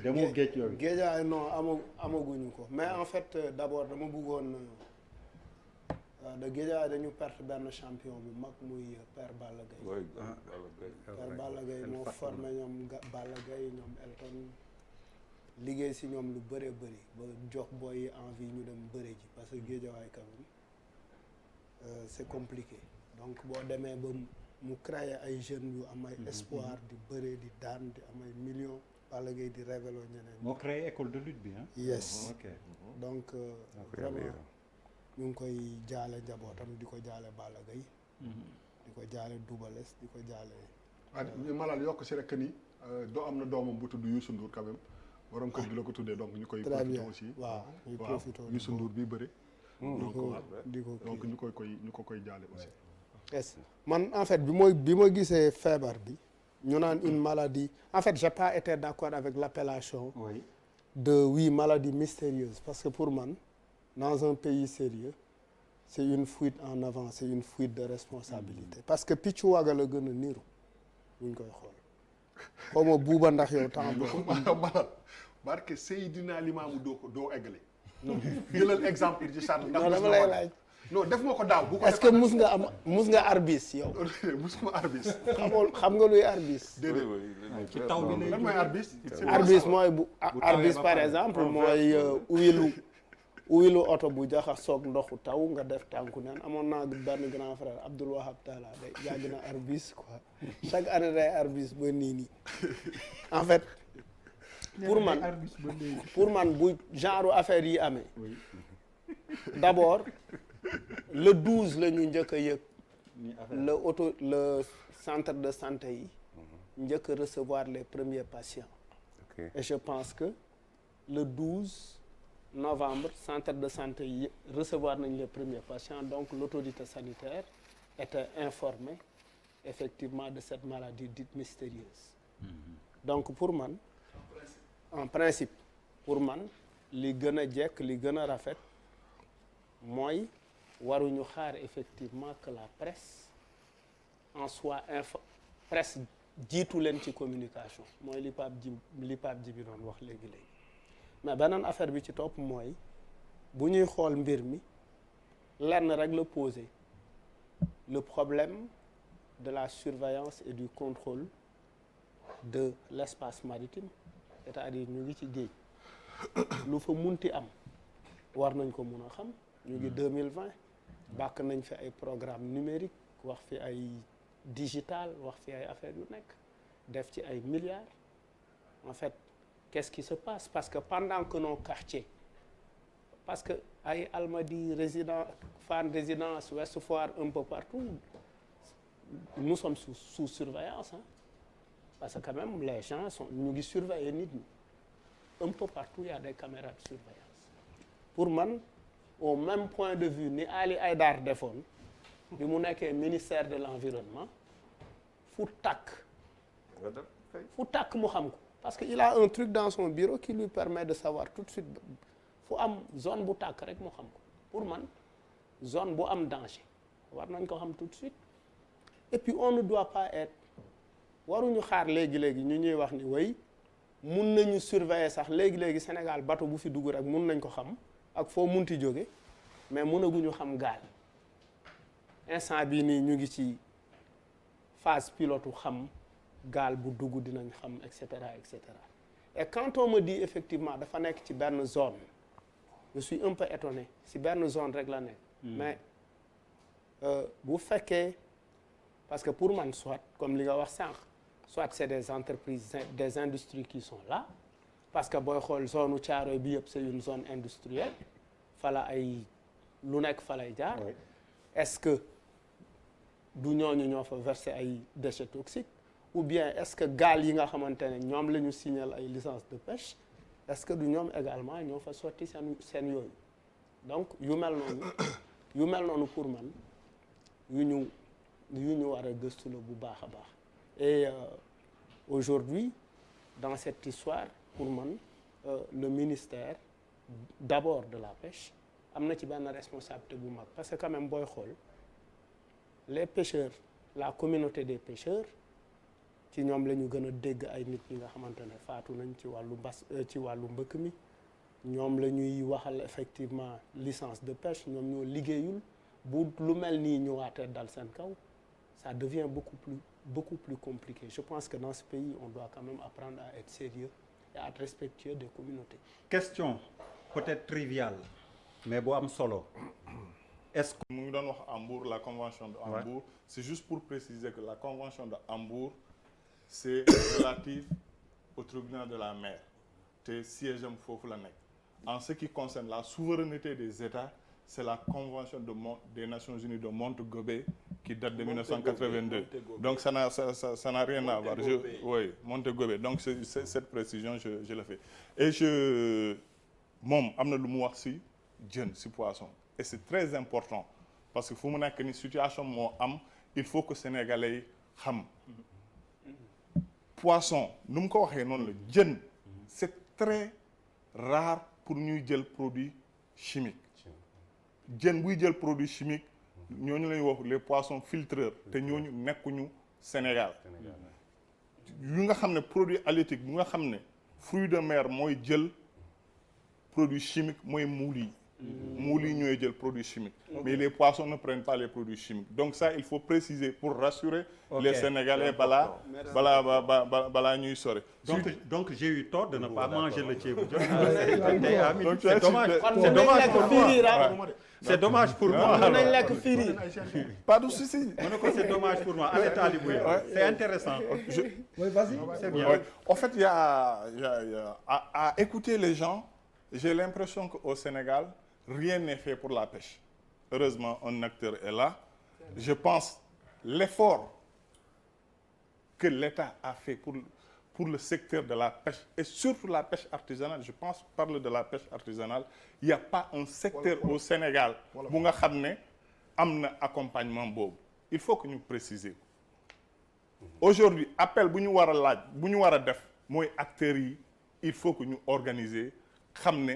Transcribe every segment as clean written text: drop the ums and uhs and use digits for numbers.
demoo géej yooyu. Guédiawaye non amaguñu ko mais en fait d'abord dama bëggoon de Guédiawaye dañu perte benn champion bu mag muy Père Balla Gaye. Père Balla Gaye moo formé ñoom Balla Gaye ñoom Elton liggéey si ñoom lu bëree bëri ba jox boy yi envie ñu dem bëre ji parce que Guédiawaye quand même c'est compliqué donc boo demee ba mu créer ay jeunes yu am ay espoir di bëre di daan di am ay millions Balla Gaye di révélo ñeneen. moo créé école de lutte bi ah. yes ok donc vraiment ñu ngi koy jaale njabootam di ko jaale Balla Gaye di ko jaale Double Less di ko jaale. waaw Malal yokk si rek ni doo am na doomam bu tudd Youssou Ndour quand même borom kër gi la ko tuddee donc ñu koy. profité aussi waaw ñu profité Youssou Ndour bi bëri. di ko donc ñu ko koy jaale aussi. yes man en fait bi ma gisee feebar bi ñu naan une maladie en fait j'ai pas été d'accord avec l'appellation oui. de maladie mystérieuse parce que pour man dans un pays sérieux c'est une fuite en avant c'est une fuite de responsabilité parce que picc waaga la gën a niru buñ koy xool xaw ma buuba ndax yow temps bu ko Malal barke Seydina Limaamu doo eggale. jëlal exemple ci Charles ndax non dama lay laaj non def ma ko daaw bu ko est-ce que mus nga arbis yow musuma arbis. xam nga luy arbis déedéet ci taw bi lay lan mooy arbis. arbis mooy bu tawee arbis ba par pare. exemple mooy uwilu oto bu jaxasoog ndoxu taw nga def tànku neen amoon naa benn grand frère Abdoul Wahab Talla day yàgg na arbis quoi chaque année day arbis ba nii en fait pour man bu genre affaire yi amee d'abord le 12 la ñu njëkk a yëg le centre de santé yi njëkk a recevoir les premiers patients et je pense que le 12 novembre centre de santé yi recevoir nañ les premiers patients donc l'autorité sanitaire était informée effectivement de cette maladie dite mystérieuse donc pour man en principe pour man li gën a jekk li gën a rafet mooy waruñu xaar effectivement que la presse en soit presse jiitu leen ci communication mooy li Pape Djibi doon wax léegi mais beneen affaire bi ci topp mooy bu ñuy xool mbir mi lenn rek la poser le problème de la surveillance et du contrôle de l'espace maritime c'est-à-dire ñu ngi ci géej lu fa munti am war nañ ko mun a xam ñu ngi 2020 bàkk nañ fi ay programme numérique wax fi ay digital wax fi ay affaires yu nekk def ci ay milliards en fait qu'est-ce qui se passe parce que pendant que nos quartiers parce que ay Almadies Fann Résidence Ouest Foire un peu partout nous sommes sous surveillance hein parce que quand même les gens ñu ngi surveiller nit ñi un peu partout il y a des caméras de surveillance pour man au même point de vue ni Ali Haïdar defoon bi mu nekkee ministère de l'environnement fu tàkk mu xam ko parce que il a un truc dans son bureau qui lui permet de savoir tout de suite fu am zone bu tàkk rek mu xam ko pour man zone bu am danger war nañ ko xam tout de suite et puis on ne doit pas être waruñu xaar léegi ñu ñuy wax ni way mun nañu surveiller sax léegi Sénégal bateau bu fi dugg rek mun nañ ko xam ak foo munti jóge mais mënaguñu xam gaal instant bii nii ñu ngi ci phase pilote xam gaal bu dugg dinañ xam et cetera et quand on me dit effectivement dafa nekk ci benn zone je suis un peu étonné si benn zone rek la nekk mais bu fekkee parce que pour man soit comme li nga wax sànq soit c'est des entreprises des industries qui sont là parce que booy xool zone u Thiaroye bi yëpp c'est une zone industrielle fala ay lu nekk fa lay jaar est-ce que du ñooñu ñoo fa verser ay déchets toxiques ou bien est-ce que gaal yi nga xamante ne ñoom la ñu signal ay licence de pêche est-ce que du ñoom également ñoo fa sotti seen yooyu donc yu mel noonu pour man yu ñu war a gëstu la bu baax a baax et aujourd'hui dans cette histoire pour man le ministère d'abord de la pêche am na ci benn responsabilité bu mag parce que quand même booy xool les pêcheurs la communauté des pêcheurs ci ñoom la ñu gën a dégg ay nit ñi nga xamante ne faatu nañ ci wàllu ci wàllu mbëkk mi ñoom la ñuy waxal effectivement licence de pêche ñoom ñoo liggéeyul bu lu mel nii ñëwaatee dal seen kaw ça devient beaucoup plus compliqué je pense que dans ce pays on doit quand même apprendre à être sérieux et à être respectueux des communautés. Question peut-être triviale mais bu am solo est-ce que. mu ngi doon wax Hambourg la convention de Hambourg c'est juste pour préciser que la convention de Hambourg c'est relatif au tribunal de la mer te siège am foofu la nekk en ce qui concerne la souveraineté des États c'est la convention des Nations Unies de Montego-Bay qui date de 1982 donc ça n'a rien à voir oui Montego-Bay donc c'est cette précision je le fais et moom am na lu mu wax ci jën ci poisson et c'est très important parce que fu mu nekk ni situation moo am il faut que sénégalais yi xam poisson nu mu ko waxee noonu la jën c'est très rare pour ñuy jël produit chimique jën buy jël produit chimique ñooñu lay wax les poissons filtreurs te ñooñu nekkuñu Sénégal yu nga xam ne produit halieutique bu nga xam ne fruit de mer mooy jël produit chimique mooy muul yi ñooy jël produit chimique mais les poissons ne prennent pas les produits chimiques donc ça il faut préciser pour rassurer les Sénégalais balaa ñuy sori donc j'ai eu tort de ne pas manger le ceebu jën c'est dommage pour moi nañ lekk firi pas de souci c'est dommage pour moi allez Talibou c'est intéressant oui vas-y c'est bien en fait il y a à écouter les gens j'ai l'impression qu'au Sénégal rien n'est fait pour la pêche heureusement un acteur est là je pense l'effort que l'État a fait pour le secteur de la pêche et surtout la pêche artisanale je pense parle de la pêche artisanale il y a pas un secteur au Sénégal bu nga xam ne am na accompagnement boobu il faut que ñu préciser aujourd'hui appel bu ñu war a laaj bu ñu war a def mooy acteurs yi il faut que ñu organiser xam ne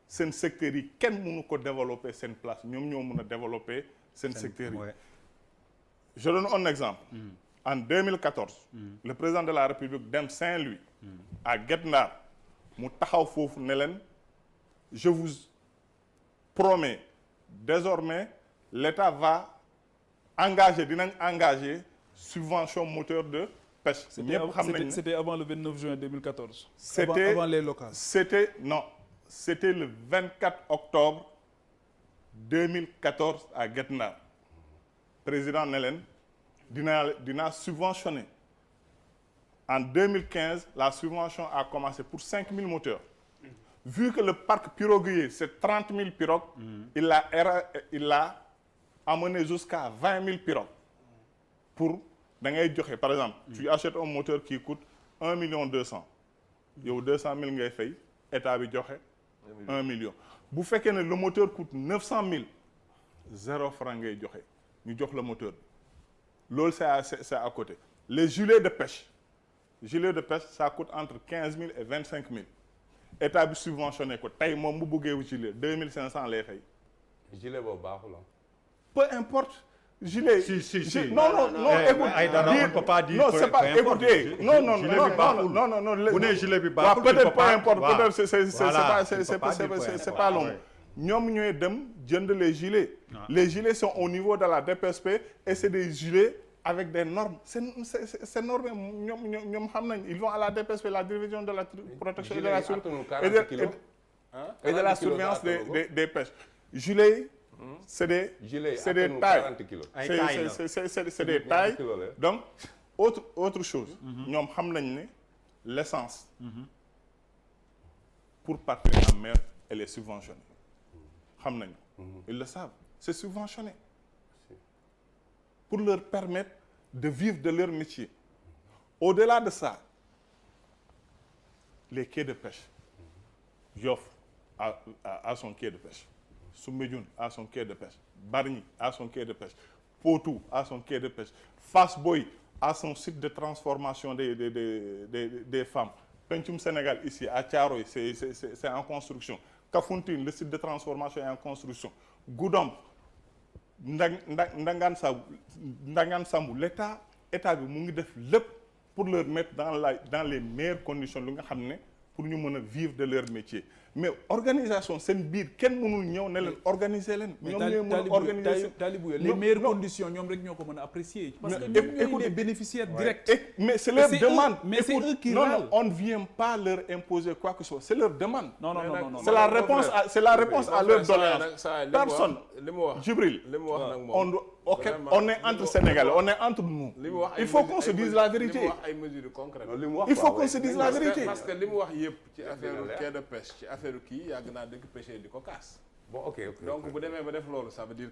seen secteurs yi kenn mënu ko développer seen place ñoom ñoo mën a développer seen secteurs yi je donne un exemple en 2014 le président de la République dem Saint-Louis à Guet Ndar mu taxaw foofu ne leen je vous promets désormais l'État va dinañ engager subvention moteur de pêche ñëpp xam nañ c'était avant le 29 juin 2014 c'était avant les locales c'était le 24 octobre 2014 à Guet Ndar président ne leen dinaa subventionner en 2015 la subvention a commencé pour 5000 moteurs vu que le parc piroguier c'est 30 000 pirogues il l'a amené jusqu'à 20 000 pirogues pour da ngay joxe par exemple tu achètes un moteur qui coûte 1 200 000 yow 200 000 ngay fay état bi joxe 1 million bu fekkee ne le moteur coûte 900 000 0 franc ngay joxe ñu jox le moteur loolu c'est à côté les gilets de pêche ça coûte entre 15 000 et 25 000 état bi subventionné ko tey moom bu bëggee wu gilet 2500 lay fay. gilet boobu baaxul peu importe. gilet si non écoute on peut pas dire non c'est pas écoutez non bu nee gilet bi baaxul peut-être peu importe peut-être c'est pas long ñoom ñooy dem jënd les gilets sont au niveau de la DPSP et c'est des gilets avec des normes c'est normes ñoom xam nañ ils vont à la DPSP la division de la protection et de la surveillance des pêches gilets c'est des tailles c'est des tailles donc autre chose ñoom xam nañ ne l'essence pour partir en mer elle est subventionnée xam nañu ils le savent c'est subventionné pour leur permettre de vivre de leur métier au-delà de ça les quais de pêche Yoff a son quai de pêche Soumbédioune a son quai de pêche Bargny a son quai de pêche Potou a son quai de pêche Fass Boye a son site de transformation des femmes Pencum Sénégal ici à Thiaroye c'est en construction Kafountine le site de transformation est en construction Goudomp Ndangan Sambou l'état bi mu ngi def lépp pour leur mettre dans les meilleures conditions lu nga xam ne pour ñu mën a vivre de leur métier mais organisation seen biir kenn mënul ñëw ne leen organiser leen. ñoom ñooy mën a organiser Talibou les meilleures conditions ñoom rek ñoo ko mën a apprécier. parce que ñoom ñooy les bénéficiaires directs. mais c'est leur demande. Mais c'est eux qui non râlent. on ne vient pas leur imposer quoi que ce soit c'est leur demande. non. c'est la réponse à leur doléance. Personne. li mu wax Djibril. li mu wax nag moom. on est entre Sénégalais on est entre nous. li mu wax il faut qu'on se dise la vérité. li mu wax ay mesures concrètes. il faut qu'on se dise la vérité. parce que li mu wax yëpp ci affaire quai de pêche ci affaire kii yàgg naa dëkk pêcheur di ko kaas. bon ok donc bu demee ba def loolu ça veut dire